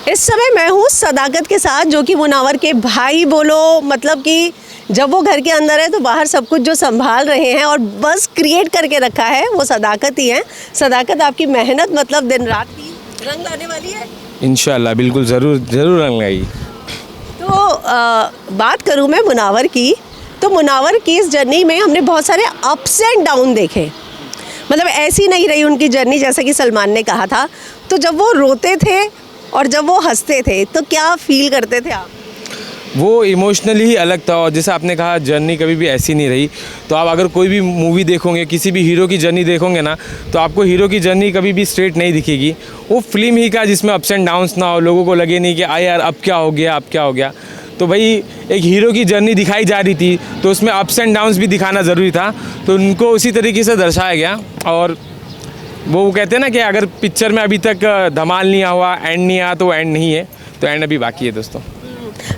इस समय मैं हूँ सदाकत के साथ, जो कि मुनावर के भाई बोलो, मतलब कि जब वो घर के अंदर है तो बाहर सब कुछ जो संभाल रहे हैं और बस क्रिएट करके रखा है वो सदाकत ही है। सदाकत, आपकी मेहनत मतलब दिन रात की रंग लाने वाली है। इंशाल्लाह बिल्कुल ज़रूर रंग लाएगी। तो बात करूँ मैं मुनावर की, तो मुनावर की इस जर्नी में हमने बहुत सारे अप्स एंड डाउन देखे। मतलब ऐसी नहीं रही उनकी जर्नी जैसा कि सलमान ने कहा था। तो जब वो रोते थे और जब वो हंसते थे तो क्या फील करते थे आप? वो इमोशनली ही अलग था। और जैसे आपने कहा जर्नी कभी भी ऐसी नहीं रही। तो आप अगर कोई भी मूवी देखोगे, किसी भी हीरो की जर्नी देखोगे ना, तो आपको हीरो की जर्नी कभी भी स्ट्रेट नहीं दिखेगी। वो फिल्म ही का जिसमें अप्स एंड डाउन्स ना हो, लोगों को लगे नहीं कि यार अब क्या हो गया, अब क्या हो गया। तो भाई एक हीरो की जर्नी दिखाई जा रही थी तो उसमें अप्स एंड डाउन्स भी दिखाना ज़रूरी था। तो उनको उसी तरीके से दर्शाया गया। और वो कहते हैं ना कि अगर पिक्चर में अभी तक धमाल नहीं हुआ, एंड नहीं आया, तो एंड नहीं है। तो एंड अभी बाकी है दोस्तों।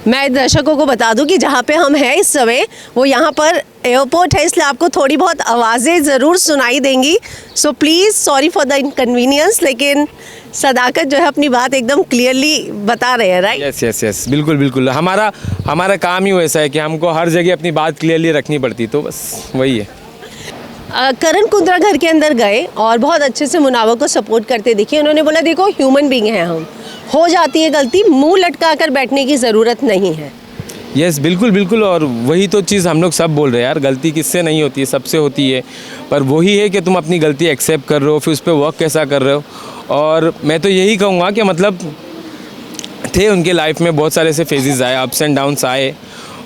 मैं दर्शकों को बता दूं कि जहाँ पे हम हैं इस समय वो यहाँ पर एयरपोर्ट है, इसलिए आपको थोड़ी बहुत आवाज़ें ज़रूर सुनाई देंगी। So please sorry for the inconvenience, लेकिन सदाकत जो है अपनी बात एकदम क्लियरली बता रहे हैं, राइट? यस बिल्कुल। हमारा काम ही वैसा है कि हमको हर जगह अपनी बात क्लियरली रखनी पड़ती, तो बस वही है। करण कुंद्रा घर के अंदर गए और बहुत अच्छे से मुनावर को सपोर्ट करते दिखे। उन्होंने बोला देखो ह्यूमन बीइंग हैं हम, हो जाती है गलती, मुंह लटका कर बैठने की ज़रूरत नहीं है। यस बिल्कुल। और वही तो चीज़ हम लोग सब बोल रहे हैं यार, गलती किससे नहीं होती है, सबसे होती है। पर वही है कि तुम अपनी गलती एक्सेप्ट कर रहे हो, फिर उस पर वर्क कैसा कर रहे हो। और मैं तो यही कहूँगा कि मतलब थे उनके लाइफ में बहुत सारे ऐसे फेजेस आए, अप्स एंड डाउन्स आए,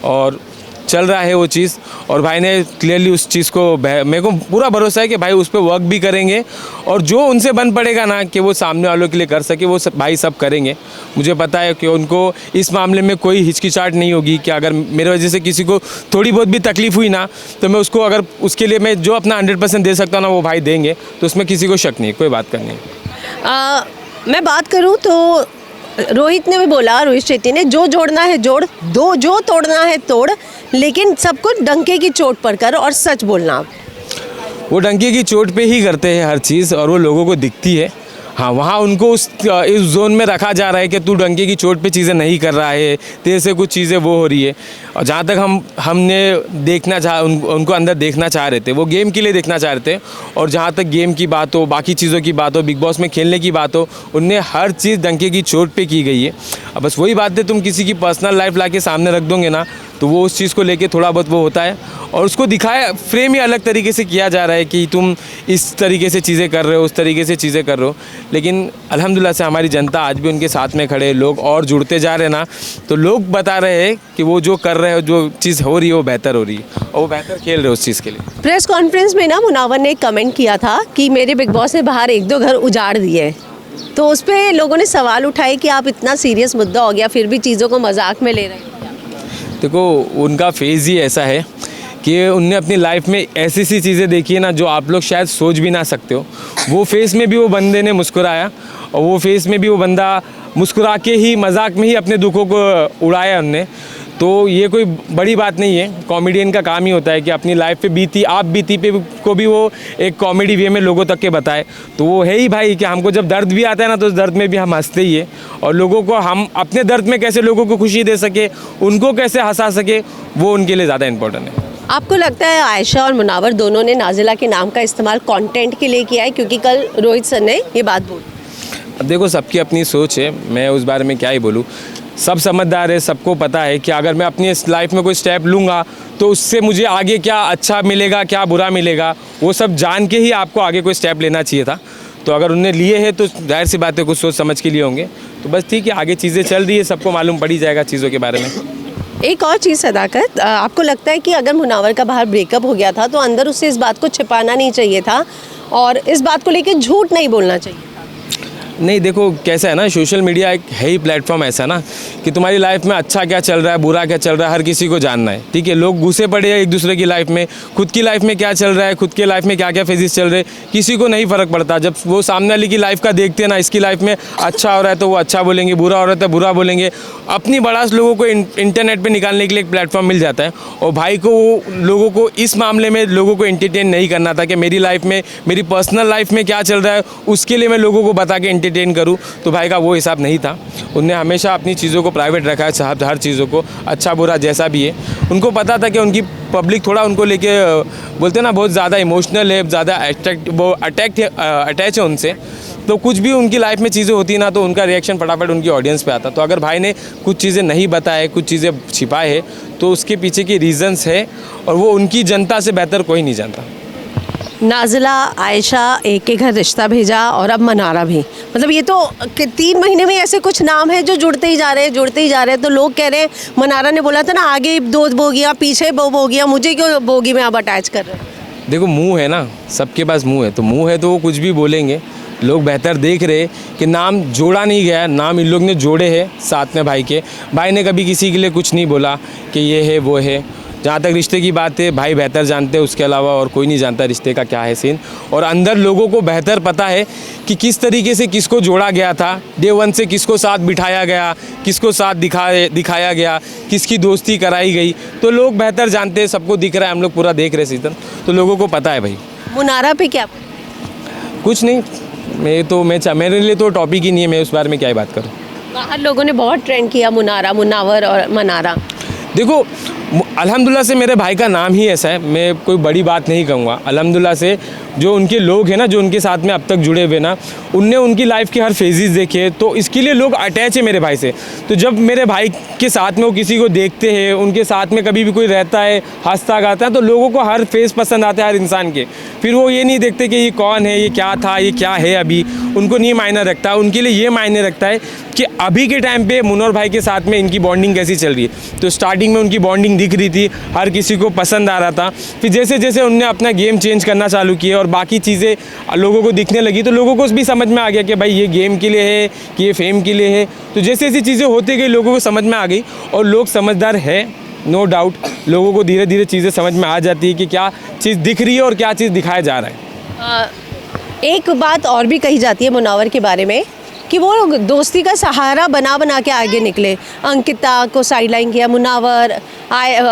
और चल रहा है वो चीज़। और भाई ने क्लियरली उस चीज़ को, मेरे को पूरा भरोसा है कि भाई उस पर वर्क भी करेंगे। और जो उनसे बन पड़ेगा ना कि वो सामने वालों के लिए कर सके, वो भाई सब करेंगे। मुझे पता है कि उनको इस मामले में कोई हिचकिचाहट नहीं होगी कि अगर मेरे वजह से किसी को थोड़ी बहुत भी तकलीफ़ हुई ना, तो मैं उसको, अगर उसके लिए मैं जो अपना 100% दे सकता हूँ ना, वो भाई देंगे। तो उसमें किसी को शक नहीं, कोई बात करनी। मैं बात करूँ तो रोहित ने भी बोला, रोहित शेट्टी ने, जो जोड़ना है जोड़ दो, जो तोड़ना है तोड़, लेकिन सब कुछ डंके की चोट पर कर और सच बोलना। वो डंके की चोट पे ही करते हैं हर चीज़, और वो लोगों को दिखती है। हाँ, वहाँ उनको इस जोन में रखा जा रहा है कि तू डंके की चोट पे चीज़ें नहीं कर रहा है, तेरे से कुछ चीज़ें वो हो रही है। और जहाँ तक हमने देखना उनको अंदर देखना चाह रहे थे, वो गेम के लिए देखना चाह रहे थे। और जहाँ तक गेम की बात हो, बाकी चीज़ों की बात हो, बिग बॉस में खेलने की बात हो, उनने हर चीज़ डंके की चोट पे की गई है। अब बस वही बात है, तुम किसी की पर्सनल लाइफ ला के सामने रख दोगे ना, तो वो उस चीज़ को लेके थोड़ा बहुत वो होता है। और उसको दिखाया, फ्रेम ही अलग तरीके से किया जा रहा है कि तुम इस तरीके से चीज़ें कर रहे हो, उस तरीके से चीज़ें कर रहे हो। लेकिन अल्हम्दुलिल्लाह से हमारी जनता आज भी उनके साथ में खड़े, लोग और जुड़ते जा रहे हैं ना, तो लोग बता रहे हैं कि वो जो कर रहे हो, जो चीज़ हो रही है वो बेहतर हो रही है, और वो बेहतर खेल रहे हो उस चीज़ के लिए। प्रेस कॉन्फ्रेंस में ना मुनावर ने कमेंट किया था कि मेरे बिग बॉस ने बाहर 1-2 घर उजाड़ दिए। तो उस पर लोगों ने सवाल उठाए कि आप इतना सीरियस मुद्दा हो गया फिर भी चीज़ों को मजाक में ले रहे हैं। देखो, उनका फेज़ ही ऐसा है कि उनने अपनी लाइफ में ऐसी सी चीज़ें देखी है ना जो आप लोग शायद सोच भी ना सकते हो। वो फेस में भी वो बंदे ने मुस्कुराया, और वो फेस में भी वो बंदा मुस्कुरा के ही, मजाक में ही अपने दुखों को उड़ाया उनने। तो ये कोई बड़ी बात नहीं है, कॉमेडियन का काम ही होता है कि अपनी लाइफ पे बीती, आप बीती पे को भी वो एक कॉमेडी वे में लोगों तक के बताए। तो वो है ही भाई कि हमको जब दर्द भी आता है ना, तो उस दर्द में भी हम हंसते ही है। और लोगों को हम अपने दर्द में कैसे लोगों को खुशी दे सके, उनको कैसे हंसा सके, वो उनके लिए ज़्यादा इंपॉर्टेंट है। आपको लगता है आयशा और मुनावर दोनों ने नाजिला के नाम का इस्तेमाल कंटेंट के लिए किया है? क्योंकि कल रोहित सर ने ये बात बोली। अब देखो, सबकी अपनी सोच है, मैं उस बारे में क्या ही बोलूँ। सब समझदार है, सबको पता है कि अगर मैं अपनी लाइफ में कोई स्टेप लूँगा तो उससे मुझे आगे क्या अच्छा मिलेगा, क्या बुरा मिलेगा, वो सब जान के ही आपको आगे कोई स्टेप लेना चाहिए था। तो अगर उनने लिए हैं तो जाहिर सी बात है कुछ सोच समझ के लिए होंगे। तो बस ठीक है, आगे चीज़ें चल रही है, सबको मालूम पड़ ही जाएगा चीज़ों के बारे में। एक और चीज़ सदाकत, आपको लगता है कि अगर मुनावर का बाहर ब्रेकअप हो गया था तो अंदर उसे इस बात को छिपाना नहीं चाहिए था और इस बात को लेकर झूठ नहीं बोलना चाहिए? नहीं, देखो कैसा है ना, सोशल मीडिया एक है ही प्लेटफॉर्म ऐसा ना कि तुम्हारी लाइफ में अच्छा क्या चल रहा है, बुरा क्या चल रहा है, हर किसी को जानना है। ठीक है, लोग घुसे पड़े हैं एक दूसरे की लाइफ में, खुद की लाइफ में क्या चल रहा है, खुद के लाइफ में क्या क्या फेजेस चल रहे हैं, किसी को नहीं फ़र्क पड़ता। जब वो सामने वाले की लाइफ का देखते हैं ना, इसकी लाइफ में अच्छा हो रहा है तो वो अच्छा बोलेंगे, बुरा हो रहा है तो बुरा बोलेंगे। अपनी बड़ास लोगों को इंटरनेट पर निकालने के लिए एक प्लेटफॉर्म मिल जाता है। और भाई को लोगों को इस मामले में लोगों को एंटरटेन नहीं करना था कि मेरी लाइफ में, मेरी पर्सनल लाइफ में क्या चल रहा है, उसके लिए मैं लोगों को बता के एंटरटेन करूँ, तो भाई का वो हिसाब नहीं था। उनने हमेशा अपनी चीज़ों को प्राइवेट रखा है, साहब हर चीज़ों को, अच्छा बुरा जैसा भी है। उनको पता था कि उनकी पब्लिक थोड़ा उनको लेके बोलते हैं ना बहुत ज़्यादा इमोशनल है, ज़्यादा अटैच है उनसे। तो कुछ भी उनकी लाइफ में चीज़ें होती ना तो उनका रिएक्शन फटाफट उनकी ऑडियंस पे आता। तो अगर भाई ने कुछ चीज़ें नहीं बताए, कुछ चीज़ें छिपाए हैं, तो उसके पीछे की रीज़न्स है और वो उनकी जनता से बेहतर कोई नहीं जानता। नाज़िला, आयशा, एक के घर रिश्ता भेजा और अब मनारा भी, मतलब ये तो 3 महीने में ऐसे कुछ नाम है जो जुड़ते ही जा रहे हैं। तो लोग कह रहे हैं, मनारा ने बोला था ना आगे 2 बोगियाँ पीछे 2 बोगियाँ, मुझे क्यों बोगी में आप अटैच कर रहे हैं? देखो मुंह है ना, सबके पास मुंह है तो वो कुछ भी बोलेंगे। लोग बेहतर देख रहे कि नाम जोड़ा नहीं गया, नाम इन लोग ने जोड़े हैं साथ में भाई के। भाई ने कभी किसी के लिए कुछ नहीं बोला कि ये है वो है। जहाँ तक रिश्ते की बात है, भाई बेहतर जानते हैं, उसके अलावा और कोई नहीं जानता रिश्ते का क्या है सीन। और अंदर लोगों को बेहतर पता है कि किस तरीके से किसको जोड़ा गया था, डे 1 से किसको साथ बिठाया गया, किसको साथ दिखाया गया, किसकी दोस्ती कराई गई। तो लोग बेहतर जानते हैं, सबको दिख रहा है, हम लोग पूरा देख रहे सीजन, तो लोगों को पता है भाई। मुनारा पे क्या? कुछ नहीं, मेरे लिए तो टॉपिक ही नहीं है, मैं उस बारे में क्या ही बात करूँ। बाहर लोगों ने बहुत ट्रेंड किया मुनावर और मनारा। देखो अल्हम्दुलिल्लाह से मेरे भाई का नाम ही ऐसा है, मैं कोई बड़ी बात नहीं कहूँगा। अल्हम्दुलिल्लाह से जो उनके लोग हैं ना, जो उनके साथ में अब तक जुड़े हुए ना, उनने उनकी लाइफ के हर फेजेस देखे, तो इसके लिए लोग अटैच है मेरे भाई से। तो जब मेरे भाई के साथ में वो किसी को देखते हैं, उनके साथ में कभी भी कोई रहता है, हंसता गाता है, तो लोगों को हर फेस पसंद आता है हर इंसान के। फिर वो ये नहीं देखते कि ये कौन है, ये क्या था, ये क्या है अभी, उनको नहीं मायने रखता। उनके लिए ये मायने रखता है कि अभी के टाइम पे मुनव्वर भाई के साथ में इनकी बॉन्डिंग कैसी चल रही है। तो स्टार्टिंग में उनकी बॉन्डिंग दिख रही थी, हर किसी को पसंद आ रहा था। फिर जैसे जैसे उनने अपना गेम चेंज करना चालू किया और बाकी चीज़ें लोगों को दिखने लगी, तो लोगों को भी समझ में आ गया कि भाई ये गेम के लिए है कि ये फेम के लिए है। तो जैसे जैसी चीज़ें होती गई लोगों को समझ में आ गई, और लोग समझदार है, नो डाउट। लोगों को धीरे धीरे चीज़ें समझ में आ जाती है कि क्या चीज़ दिख रही है और क्या चीज़ दिखाया जा रहा है। एक बात और भी कही जाती है मुनावर के बारे में कि वो दोस्ती का सहारा बना के आगे निकले। अंकिता को साइडलाइन किया, मुनावर,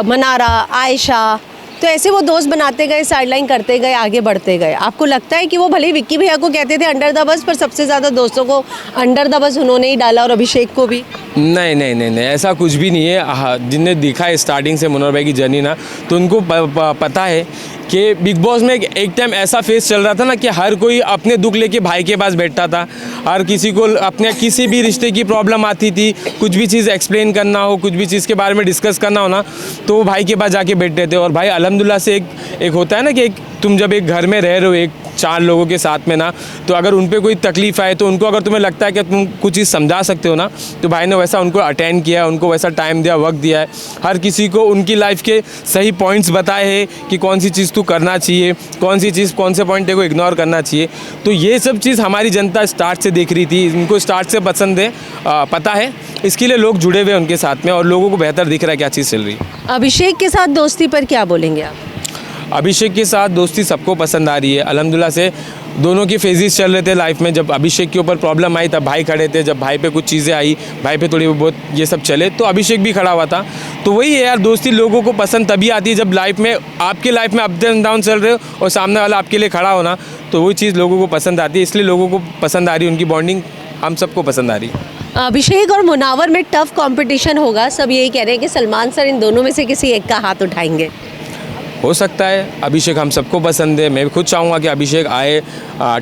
मनारा, आयशा, तो ऐसे वो दोस्त बनाते गए, साइडलाइन करते गए, आगे बढ़ते गए। आपको लगता है कि वो भले विक्की भैया को कहते थे अंडर द बस, पर सबसे ज़्यादा दोस्तों को अंडर द बस उन्होंने ही डाला, और अभिषेक को भी? नहीं, ऐसा कुछ भी नहीं है। जिनने दिखा है स्टार्टिंग से मुनव्वर भाई की जर्नी ना, तो उनको पता है कि बिग बॉस में एक टाइम ऐसा फेस चल रहा था ना कि हर कोई अपने दुख लेके भाई के पास बैठता था। हर किसी को अपने किसी भी रिश्ते की प्रॉब्लम आती थी, कुछ भी चीज़ एक्सप्लेन करना हो, कुछ भी चीज़ के बारे में डिस्कस करना हो ना, तो वो भाई के पास जाके बैठते थे। और भाई अल्हम्दुलिल्लाह से एक होता है ना कि तुम जब एक घर में रह रहे हो, एक 4 लोगों के साथ में ना, तो अगर उन पे कोई तकलीफ़ आए, तो उनको अगर तुम्हें लगता है कि तुम कुछ चीज़ समझा सकते हो ना, तो भाई ने वैसा उनको अटेंड किया, उनको वैसा टाइम दिया, वक्त दिया है। हर किसी को उनकी लाइफ के सही पॉइंट्स बताए हैं कि कौन सी चीज़ तू करना चाहिए, कौन सी चीज़, कौन से पॉइंट को इग्नोर करना चाहिए। तो ये सब चीज़ हमारी जनता स्टार्ट से देख रही थी, इनको स्टार्ट से पसंद है, पता है, इसके लिए लोग जुड़े हुए उनके साथ में, और लोगों को बेहतर दिख रहा है क्या चीज़ चल रही है। अभिषेक के साथ दोस्ती पर क्या बोलेंगे आप? अभिषेक के साथ दोस्ती सबको पसंद आ रही है अल्हम्दुलिल्लाह से। दोनों के फेजेस चल रहे थे लाइफ में। जब अभिषेक के ऊपर प्रॉब्लम आई तब भाई खड़े थे, जब भाई पे कुछ चीज़ें आई, भाई पे थोड़ी बहुत ये सब चले, तो अभिषेक भी खड़ा हुआ था। तो वही है यार, दोस्ती लोगों को पसंद तभी आती है जब लाइफ में, आपके लाइफ में अप एंड डाउन चल रहे हो और सामने वाला आपके लिए खड़ा होना, तो वही चीज़ लोगों को पसंद आती है। इसलिए लोगों को पसंद आ रही है, उनकी बॉन्डिंग हम सबको पसंद आ रही है। अभिषेक और मुनावर में टफ कंपटीशन होगा, सब यही कह रहे हैं कि सलमान सर इन दोनों में से किसी एक का हाथ उठाएंगे। हो सकता है, अभिषेक हम सबको पसंद है। मैं भी खुद चाहूँगा कि अभिषेक आए,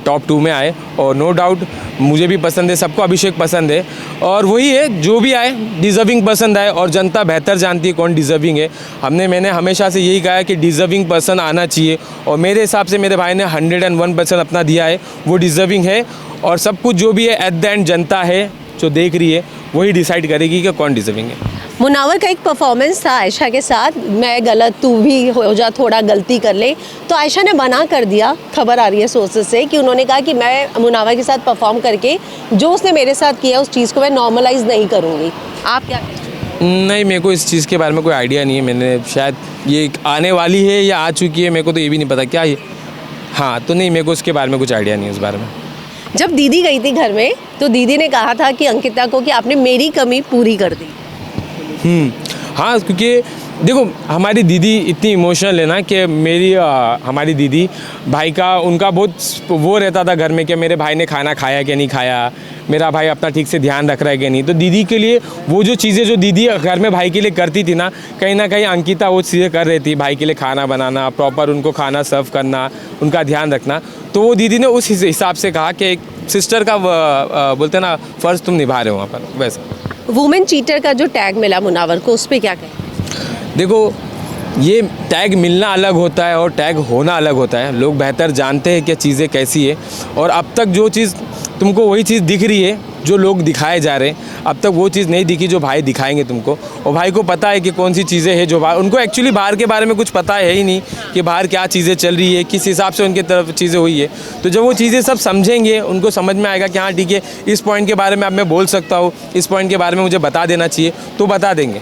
टॉप 2 में आए, और नो डाउट मुझे भी पसंद है, सबको अभिषेक पसंद है। और वही है, जो भी आए डिज़र्विंग पसंद आए, और जनता बेहतर जानती है कौन डिज़र्विंग है। मैंने हमेशा से यही कहा है कि डिज़र्विंग पर्सन आना चाहिए, और मेरे हिसाब से मेरे भाई ने 101% अपना दिया है, वो डिज़र्विंग है। और सब कुछ जो भी है एट द एंड जनता है जो देख रही है, वही डिसाइड करेगी कि कौन डिज़र्विंग है। मुनावर का एक परफॉर्मेंस था आयशा के साथ, मैं गलत तू भी हो जा, थोड़ा गलती कर ले, तो आयशा ने मना कर दिया। खबर आ रही है सोर्सेस से कि उन्होंने कहा कि मैं मुनावर के साथ परफॉर्म करके जो उसने मेरे साथ किया उस चीज़ को मैं नॉर्मलाइज नहीं करूँगी। आप क्या? नहीं, मेरे को इस चीज़ के बारे में कोई आइडिया नहीं है। मैंने शायद ये आने वाली है या आ चुकी है, मेरे को तो ये भी नहीं पता क्या ये। हाँ, तो नहीं, मेरे को उसके बारे में कुछ आइडिया नहीं है उस बारे में। जब दीदी गई थी घर में तो दीदी ने कहा था कि अंकिता को कि आपने मेरी कमी पूरी कर दी। हाँ, क्योंकि देखो हमारी दीदी इतनी इमोशनल है ना कि हमारी दीदी भाई का उनका बहुत वो रहता था घर में कि मेरे भाई ने खाना खाया कि नहीं खाया, मेरा भाई अपना ठीक से ध्यान रख रहा है कि नहीं। तो दीदी के लिए वो जो चीज़ें जो दीदी घर में भाई के लिए करती थी ना कहीं अंकिता वो चीज़ें कर रही थी, भाई के लिए खाना बनाना, प्रॉपर उनको खाना सर्व करना, उनका ध्यान रखना। तो वो दीदी ने उस हिसाब से कहा कि एक सिस्टर का बोलते ना फ़र्ज़ तुम निभा रहे हो वहाँ पर। वैसा वुमेन चीटर का जो टैग मिला मुनावर को, उस पर क्या कहें? देखो ये टैग मिलना अलग होता है और टैग होना अलग होता है। लोग बेहतर जानते हैं कि चीज़ें कैसी है, और अब तक जो चीज़ तुमको वही चीज़ दिख रही है जो लोग दिखाए जा रहे हैं, अब तक वो चीज़ नहीं दिखी जो भाई दिखाएंगे तुमको। और भाई को पता है कि कौन सी चीज़ें हैं जो बाहर, उनको एक्चुअली बाहर के बारे में कुछ पता है ही नहीं कि बाहर क्या चीज़ें चल रही है, किस हिसाब से उनके तरफ चीज़ें हुई है। तो जब वो चीज़ें सब समझेंगे उनको समझ में आएगा कि हाँ ठीक है, इस पॉइंट के बारे में अब मैं बोल सकता हूँ, इस पॉइंट के बारे में मुझे बता देना चाहिए, तो बता देंगे।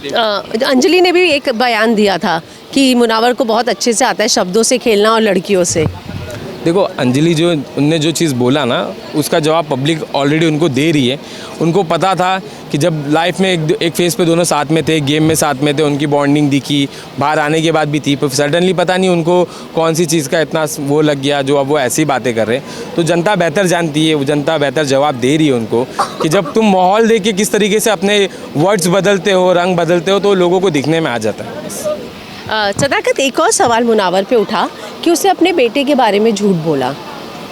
अंजलि ने भी एक बयान दिया था कि मुनावर को बहुत अच्छे से आता है शब्दों से खेलना और लड़कियों से। देखो अंजलि जो उनने जो चीज़ बोला ना उसका जवाब पब्लिक ऑलरेडी उनको दे रही है। उनको पता था कि जब लाइफ में एक फेस पे दोनों साथ में थे, गेम में साथ में थे, उनकी बॉन्डिंग दिखी, बाहर आने के बाद भी थी, पर सडनली पता नहीं उनको कौन सी चीज़ का इतना वो लग गया जो अब वो ऐसी बातें कर रहे हैं। तो जनता बेहतर जानती है, वो जनता बेहतर जवाब दे रही है उनको कि जब तुम माहौल देख के किस तरीके से अपने वर्ड्स बदलते हो, रंग बदलते हो, तो लोगों को दिखने में आ जाता है। सदाकत, एक और सवाल मुनावर पे उठा कि उसने अपने बेटे के बारे में झूठ बोला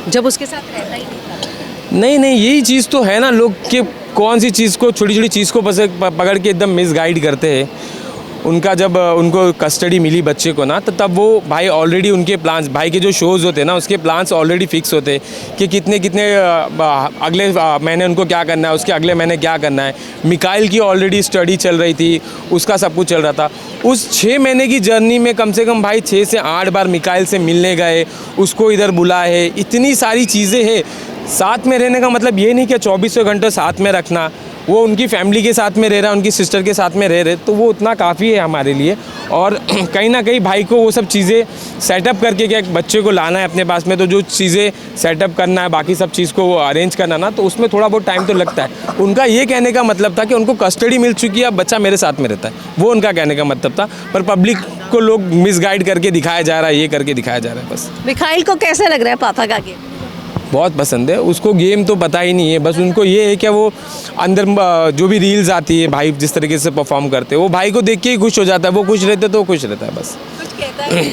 जब उसके साथ रहता ही नहीं था। नहीं यही चीज़ तो है ना, लोग के कौन सी चीज़ को, छोटी छोटी चीज़ को पकड़ के एकदम मिसगाइड करते हैं। उनका जब उनको कस्टडी मिली बच्चे को ना, तो तब वो भाई ऑलरेडी उनके प्लान्स, भाई के जो शोज़ होते हैं ना उसके प्लान्स ऑलरेडी फिक्स होते हैं कि कितने अगले महीने उनको क्या करना है, उसके अगले महीने क्या करना है। मिकाइल की ऑलरेडी स्टडी चल रही थी, उसका सब कुछ चल रहा था। उस 6 महीने की जर्नी में कम से कम भाई 6 से 8 बार मिकाइल से मिलने गए, उसको इधर बुलाए, इतनी सारी चीज़ें हैं। साथ में रहने का मतलब ये नहीं कि 24 घंटे साथ में रखना, वो उनकी फैमिली के साथ में रह रहा है, उनकी सिस्टर के साथ में रह रहे, तो वो उतना काफ़ी है हमारे लिए। और कहीं ना कहीं भाई को वो सब चीज़ें सेटअप करके क्या एक बच्चे को लाना है अपने पास में, तो जो चीज़ें सेटअप करना है, बाकी सब चीज़ को अरेंज करना ना, तो उसमें थोड़ा बहुत टाइम तो लगता है। उनका ये कहने का मतलब था कि उनको कस्टडी मिल चुकी है, अब बच्चा मेरे साथ में रहता है, वो उनका कहने का मतलब था। पर पब्लिक को लोग मिसगाइड करके दिखाया जा रहा है, ये करके दिखाया जा रहा है बस। मिकाइल को कैसे लग रहा है पापा का गेम? बहुत पसंद है उसको, गेम तो पता ही नहीं है, बस उनको ये है कि वो अंदर जो भी रील्स आती है भाई जिस तरीके से परफॉर्म करते हैं, वो भाई को देख के ही खुश हो जाता है। वो खुश रहते तो वो खुश रहता है बस। कुछ कहता है?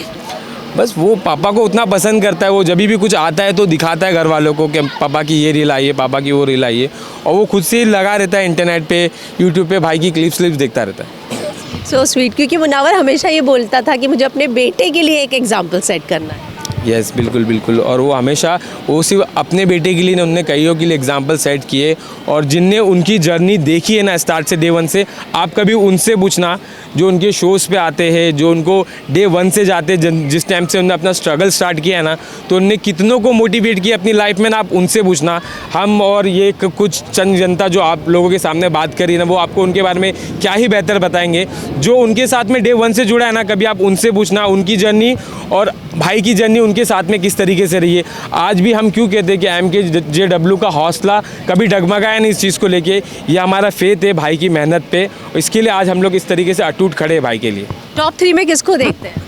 बस वो पापा को उतना पसंद करता है, वो जब भी कुछ आता है तो दिखाता है घर वालों को कि पापा की ये रील आई है, पापा की वो रील आई है, और वो खुद से ही लगा रहता है इंटरनेट पे, यूट्यूब पे भाई की क्लिप्स देखता रहता है। सो स्वीट, क्योंकि मुनावर हमेशा ये बोलता था कि मुझे अपने बेटे के लिए एक एग्जाम्पल सेट करना है। यस बिल्कुल बिल्कुल, और वो हमेशा वो सिर्फ अपने बेटे के लिए ना, उनने कईयों के लिए एग्जाम्पल सेट किए। और जिनने उनकी जर्नी देखी है ना स्टार्ट से, डे 1 से, आप कभी उनसे पूछना जो उनके शोज़ पे आते हैं, जो उनको डे 1 से जाते हैं, जिस टाइम से उन्होंने अपना स्ट्रगल स्टार्ट किया है ना, तो उनने कितनों को मोटिवेट किया अपनी लाइफ में ना, आप उनसे पूछना। हम और ये कुछ चंद जनता जो आप लोगों के सामने बात करी ना, वो आपको उनके बारे में क्या ही बेहतर बताएंगे। जो उनके साथ में डे 1 से जुड़ा है ना, कभी आप उनसे पूछना उनकी जर्नी और भाई की जर्नी उनके साथ में किस तरीके से रही है। आज भी हम क्यों कहते हैं कि MKJW का हौसला कभी डगमगाया नहीं इस चीज़ को लेके, ये हमारा फेथ है भाई की मेहनत पे, इसके लिए आज हम लोग इस तरीके से अटूट खड़े हैं भाई के लिए। टॉप 3 में किसको देखते हैं?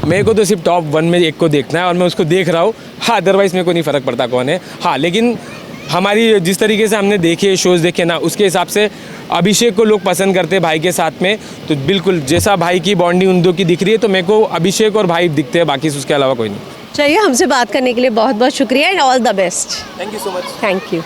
मेरे को तो सिर्फ टॉप 1 में एक को देखना है और मैं उसको देख रहा हूँ। हाँ, अदरवाइज़ मेरे को नहीं फ़र्क पड़ता कौन है। हाँ, लेकिन हमारी जिस तरीके से हमने देखे शोज़ देखे ना, उसके हिसाब से अभिषेक को लोग पसंद करते हैं भाई के साथ में। तो बिल्कुल जैसा भाई की बॉन्डिंग उन दो की दिख रही है, तो मेरे को अभिषेक और भाई दिखते हैं, बाकी उसके अलावा कोई नहीं। चलिए, हमसे बात करने के लिए बहुत बहुत शुक्रिया and all the best. Thank you so much. Thank you.